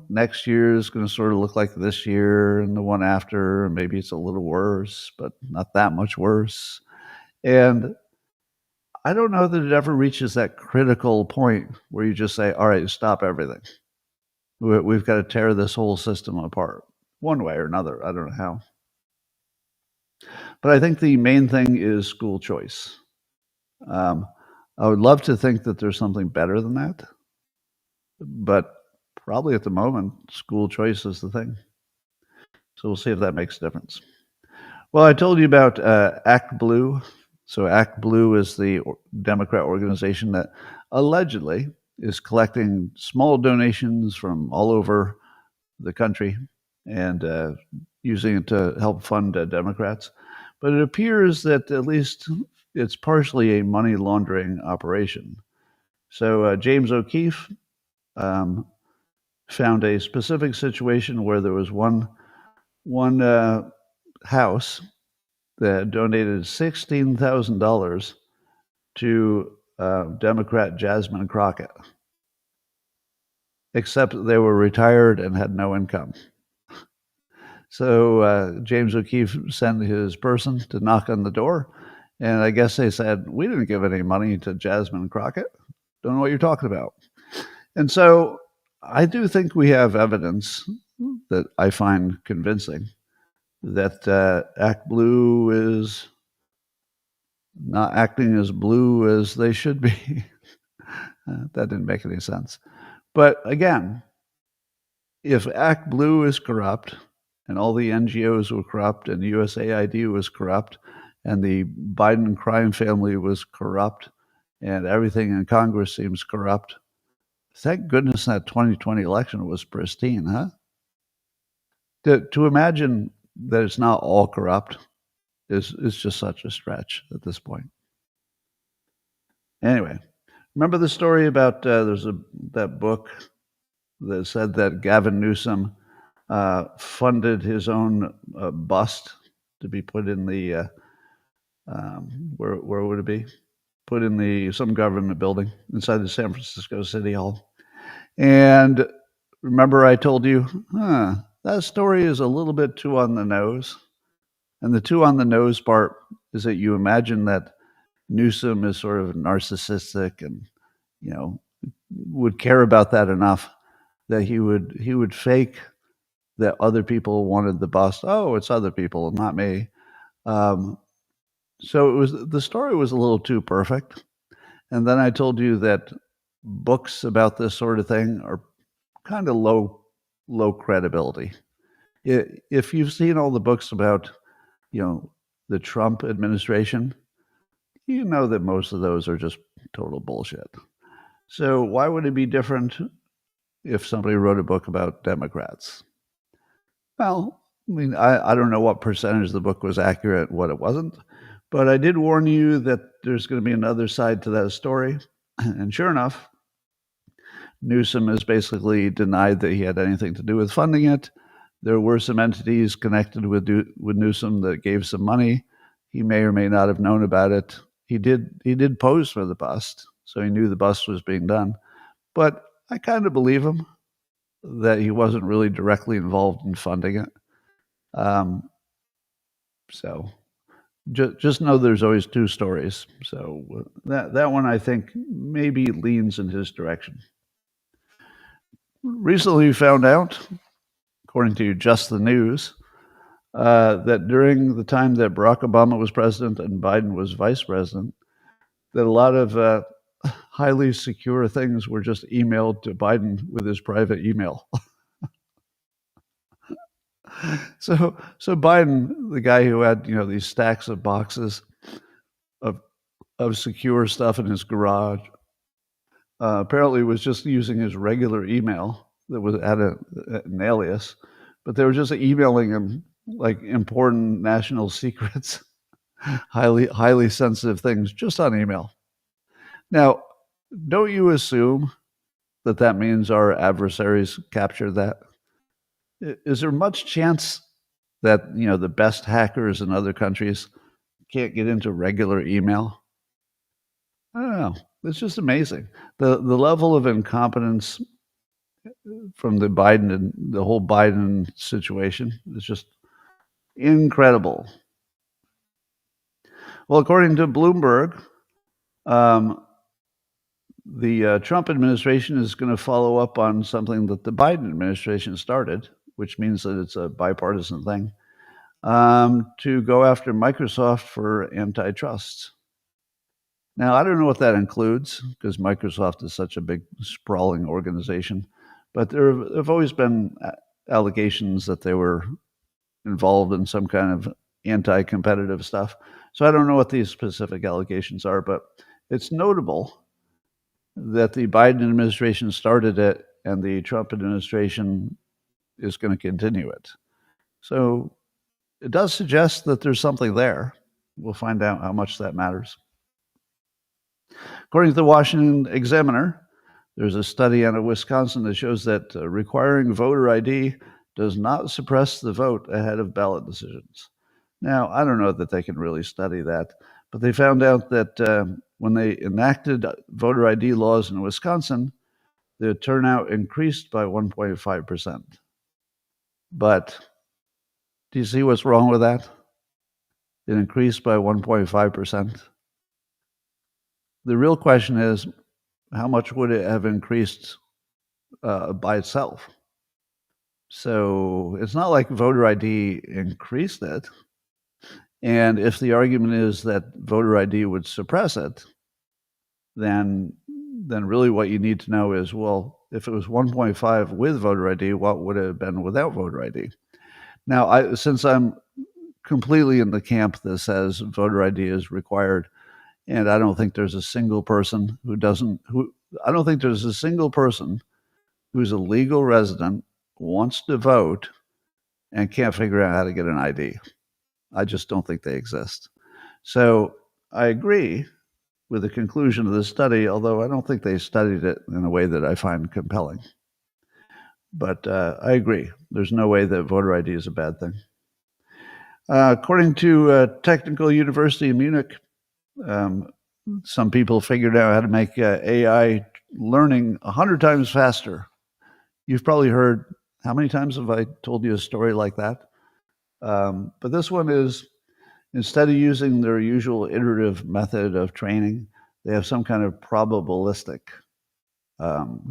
next year is going to sort of look like this year, and the one after maybe it's a little worse, but not that much worse. And I don't know that it ever reaches that critical point where you just say, all right, stop everything. We've got to tear this whole system apart one way or another. I don't know how. But I think the main thing is school choice. I would love to think that there's something better than that, but probably at the moment, school choice is the thing. So we'll see if that makes a difference. Well, I told you about Act Blue. So Act Blue is the Democrat organization that allegedly is collecting small donations from all over the country and using it to help fund Democrats. But it appears that at least it's partially a money laundering operation. So James O'Keefe found a specific situation where there was one house that donated $16,000 to Democrat Jasmine Crockett, except they were retired and had no income. So James O'Keefe sent his person to knock on the door, and I guess they said, we didn't give any money to Jasmine Crockett. Don't know what you're talking about. And so I do think we have evidence that I find convincing that Act Blue is not acting as blue as they should be. That didn't make any sense. But again, if Act Blue is corrupt and all the NGOs were corrupt and USAID was corrupt and the Biden crime family was corrupt and everything in Congress seems corrupt, thank goodness that 2020 election was pristine, huh? To imagine that it's not all corrupt is just such a stretch at this point. Anyway, remember the story about there's that book that said that Gavin Newsome funded his own bust to be put in the where would it be? Put in some government building inside the San Francisco City Hall. And remember I told you, that story is a little bit too on the nose. And the too on the nose part is that you imagine that Newsome is sort of narcissistic and, would care about that enough that he would fake that other people wanted the bust. Oh, it's other people, not me. So the story was a little too perfect. And then I told you that books about this sort of thing are kind of low credibility. If you've seen all the books about, the Trump administration, you know that most of those are just total bullshit. So why would it be different if somebody wrote a book about Democrats? Well, I mean, I don't know what percentage of the book was accurate, what it wasn't, but I did warn you that there's going to be another side to that story. And sure enough, Newsome has basically denied that he had anything to do with funding it. There were some entities connected with Newsome that gave some money. He may or may not have known about it. he did pose for the bust, so he knew the bust was being done. But I kind of believe him that he wasn't really directly involved in funding it. So just know there's always two stories. So that one I think maybe leans in his direction. Recently, we found out, according to Just the News, that during the time that Barack Obama was president and Biden was vice president, that a lot of highly secure things were just emailed to Biden with his private email. So Biden, the guy who had these stacks of boxes of secure stuff in his garage, apparently was just using his regular email that was at an alias, but they were just emailing him like important national secrets, highly sensitive things, just on email. Now, don't you assume that means our adversaries capture that? Is there much chance that the best hackers in other countries can't get into regular email? I don't know. It's just amazing. The level of incompetence from the Biden and the whole Biden situation is just incredible. Well, according to Bloomberg, the Trump administration is going to follow up on something that the Biden administration started, which means that it's a bipartisan thing, to go after Microsoft for antitrust. Now, I don't know what that includes because Microsoft is such a big, sprawling organization, but there have always been allegations that they were involved in some kind of anti-competitive stuff. So I don't know what these specific allegations are, but it's notable that the Biden administration started it and the Trump administration is going to continue it. So it does suggest that there's something there. We'll find out how much that matters. According to the Washington Examiner, there's a study out of Wisconsin that shows that requiring voter ID does not suppress the vote ahead of ballot decisions. Now, I don't know that they can really study that, but they found out that when they enacted voter ID laws in Wisconsin, the turnout increased by 1.5%. But do you see what's wrong with that? It increased by 1.5%. The real question is, how much would it have increased by itself? So it's not like voter ID increased it. And if the argument is that voter ID would suppress it, then really what you need to know is, well, if it was 1.5 with voter ID, what would it have been without voter ID? Now, since I'm completely in the camp that says voter ID is required, and I don't think there's a single person I don't think there's a single person who's a legal resident, wants to vote, and can't figure out how to get an ID. I just don't think they exist. So I agree with the conclusion of the study, although I don't think they studied it in a way that I find compelling. But I agree. There's no way that voter ID is a bad thing. According to Technical University of Munich, some people figured out how to make AI learning 100 times faster. You've probably heard, how many times have I told you a story like that? But this one is, instead of using their usual iterative method of training, they have some kind of probabilistic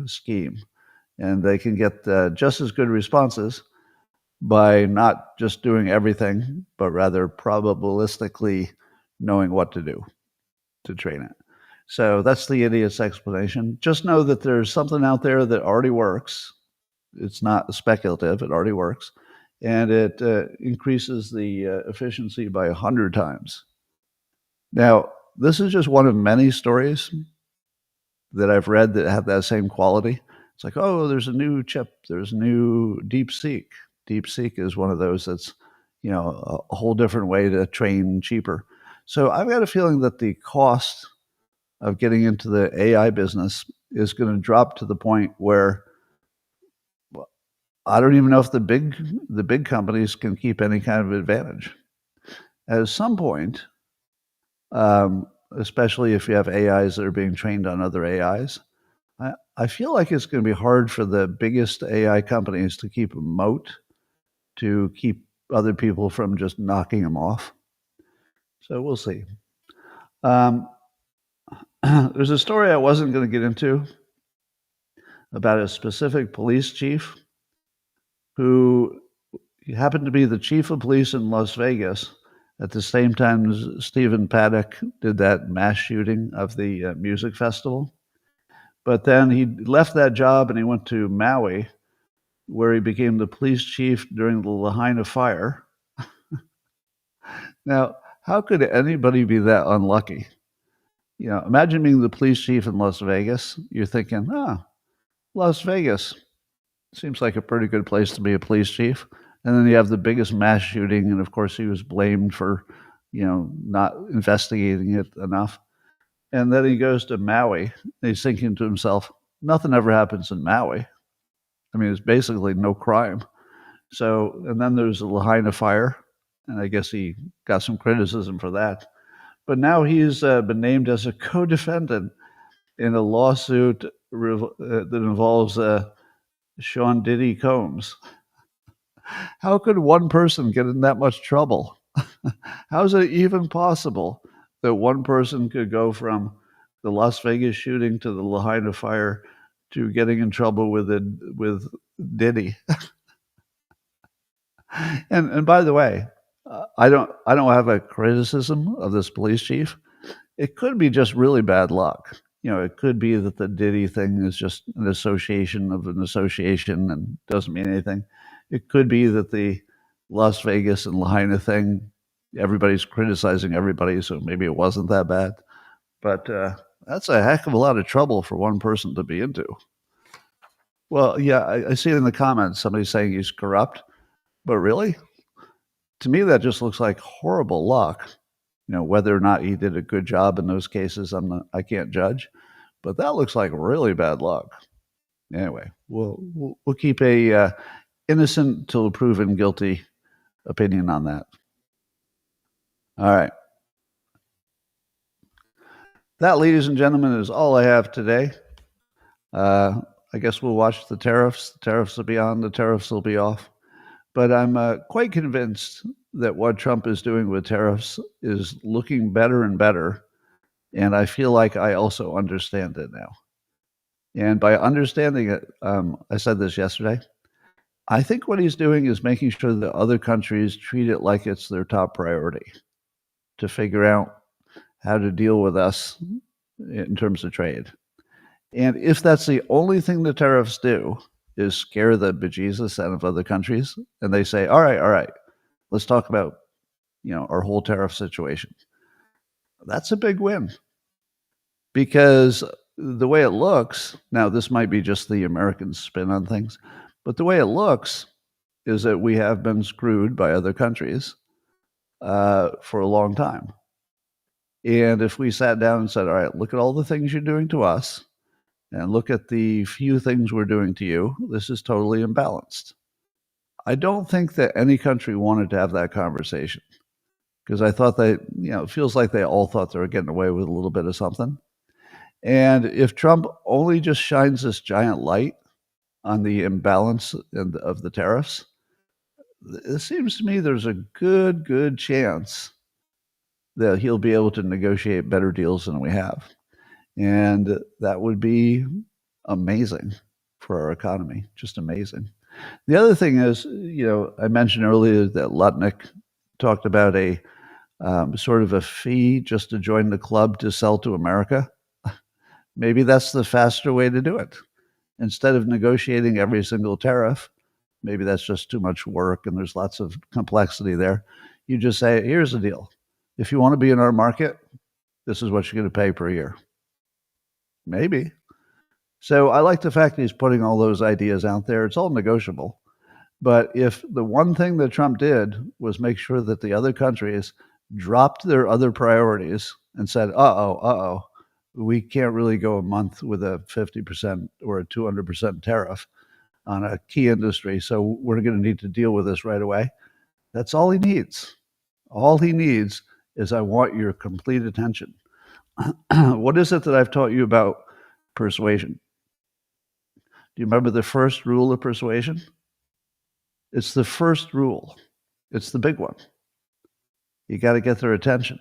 scheme. And they can get just as good responses by not just doing everything, but rather probabilistically knowing what to do to train it. So that's the idiot's explanation. Just know that there's something out there that already works. It's not speculative, it already works. And it increases the efficiency by 100 times. Now, this is just one of many stories that I've read that have that same quality. It's like, oh, there's a new chip, there's a new DeepSeek. DeepSeek is one of those that's, a whole different way to train cheaper. So I've got a feeling that the cost of getting into the AI business is going to drop to the point where I don't even know if the big companies can keep any kind of advantage. At some point, especially if you have AIs that are being trained on other AIs. I feel like it's going to be hard for the biggest AI companies to keep a moat to keep other people from just knocking them off. So we'll see. Um, there's a story I wasn't going to get into about a specific police chief who happened to be the chief of police in Las Vegas at the same time as Stephen Paddock did that mass shooting of the music festival. But then he left that job and he went to Maui, where he became the police chief during the Lahaina fire. Now, how could anybody be that unlucky? You know, imagine being the police chief in Las Vegas. You're thinking, Las Vegas seems like a pretty good place to be a police chief. And then you have the biggest mass shooting, and of course he was blamed for, not investigating it enough. And then he goes to Maui, and he's thinking to himself, nothing ever happens in Maui. I mean, it's basically no crime. So, and then there's the Lahaina fire, and I guess he got some criticism for that. But now he's been named as a co-defendant in a lawsuit that involves Sean Diddy Combs. How could one person get in that much trouble? How is it even possible that one person could go from the Las Vegas shooting to the Lahaina fire to getting in trouble with Diddy? And by the way, I don't have a criticism of this police chief. It could be just really bad luck. It could be that the Diddy thing is just an association of an association and doesn't mean anything. It could be that the Las Vegas and Lahaina thing, everybody's criticizing everybody, so maybe it wasn't that bad. But that's a heck of a lot of trouble for one person to be into. Well, yeah, I see it in the comments. Somebody's saying he's corrupt. But really, to me, that just looks like horrible luck. Whether or not he did a good job in those cases, I can't judge. But that looks like really bad luck. Anyway, we'll keep a innocent till proven guilty opinion on that. All right. That, ladies and gentlemen, is all I have today. I guess we'll watch the tariffs. The tariffs will be on, the tariffs will be off. But I'm quite convinced that what Trump is doing with tariffs is looking better and better. And I feel like I also understand it now. And by understanding it, I said this yesterday, I think what he's doing is making sure that other countries treat it like it's their top priority to figure out how to deal with us in terms of trade. And if that's the only thing the tariffs do, is scare the bejesus out of other countries, and they say, all right, let's talk about, our whole tariff situation. That's a big win. Because the way it looks, now this might be just the American spin on things, but the way it looks is that we have been screwed by other countries for a long time. And if we sat down and said, all right, look at all the things you're doing to us, and look at the few things we're doing to you, this is totally imbalanced. I don't think that any country wanted to have that conversation because I thought it feels like they all thought they were getting away with a little bit of something. And if Trump only just shines this giant light on the imbalance of the tariffs, it seems to me there's a good chance that he'll be able to negotiate better deals than we have. And that would be amazing for our economy, just amazing. The other thing is, I mentioned earlier that Lutnick talked about a sort of a fee just to join the club to sell to America. Maybe that's the faster way to do it. Instead of negotiating every single tariff, maybe that's just too much work and there's lots of complexity there. You just say, here's the deal. If you want to be in our market, this is what you're going to pay per year. Maybe. So I like the fact that he's putting all those ideas out there. It's all negotiable. But if the one thing that Trump did was make sure that the other countries dropped their other priorities and said, we can't really go a month with a 50% or a 200% tariff on a key industry, so we're going to need to deal with this right away. That's all he needs. All he needs is, I want your complete attention. What is it that I've taught you about persuasion? Do you remember the first rule of persuasion? It's the first rule. It's the big one. You got to get their attention.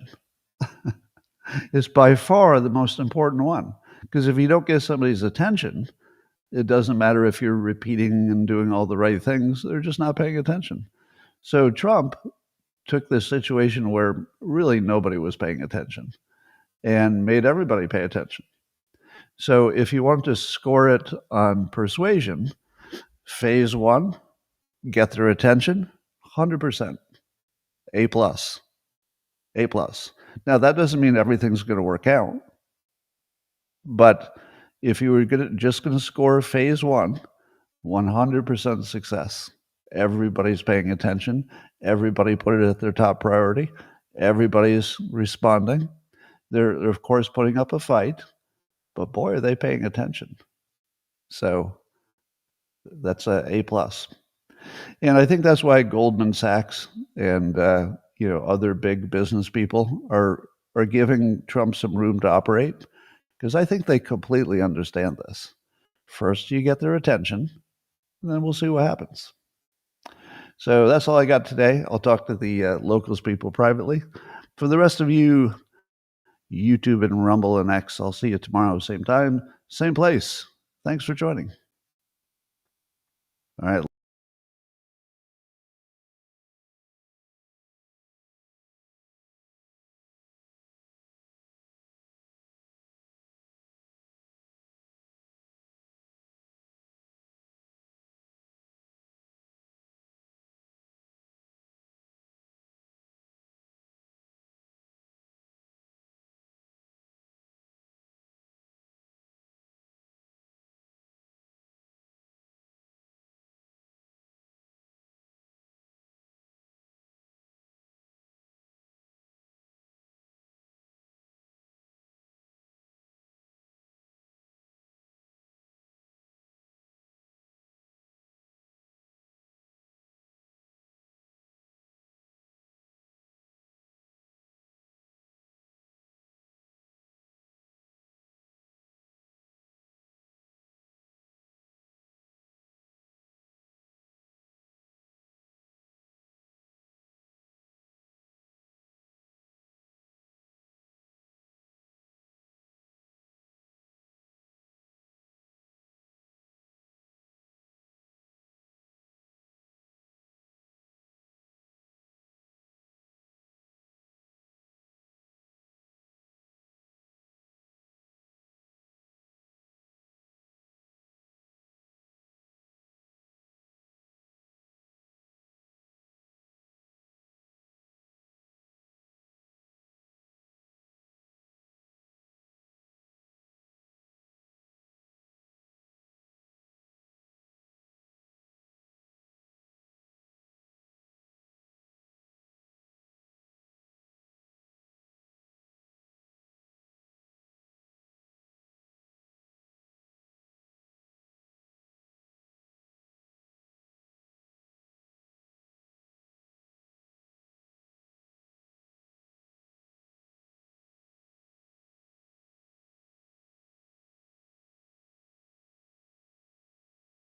It's by far the most important one, because if you don't get somebody's attention, it doesn't matter if you're repeating and doing all the right things. They're just not paying attention. So Trump took this situation where really nobody was paying attention and made everybody pay attention. So if you want to score it on persuasion, phase one, get their attention, 100%, A plus, A plus. Now, that doesn't mean everything's going to work out, but if you were just going to score phase one, 100% success. Everybody's paying attention. Everybody put it at their top priority. Everybody's responding. They're of course putting up a fight, but boy, are they paying attention. So that's a A plus. And I think that's why Goldman Sachs and other big business people are giving Trump some room to operate, because I think they completely understand this. First, you get their attention, and then we'll see what happens. So that's all I got today. I'll talk to the locals people privately. For the rest of you, YouTube and Rumble and X, I'll see you tomorrow, same time, same place. Thanks for joining. All right.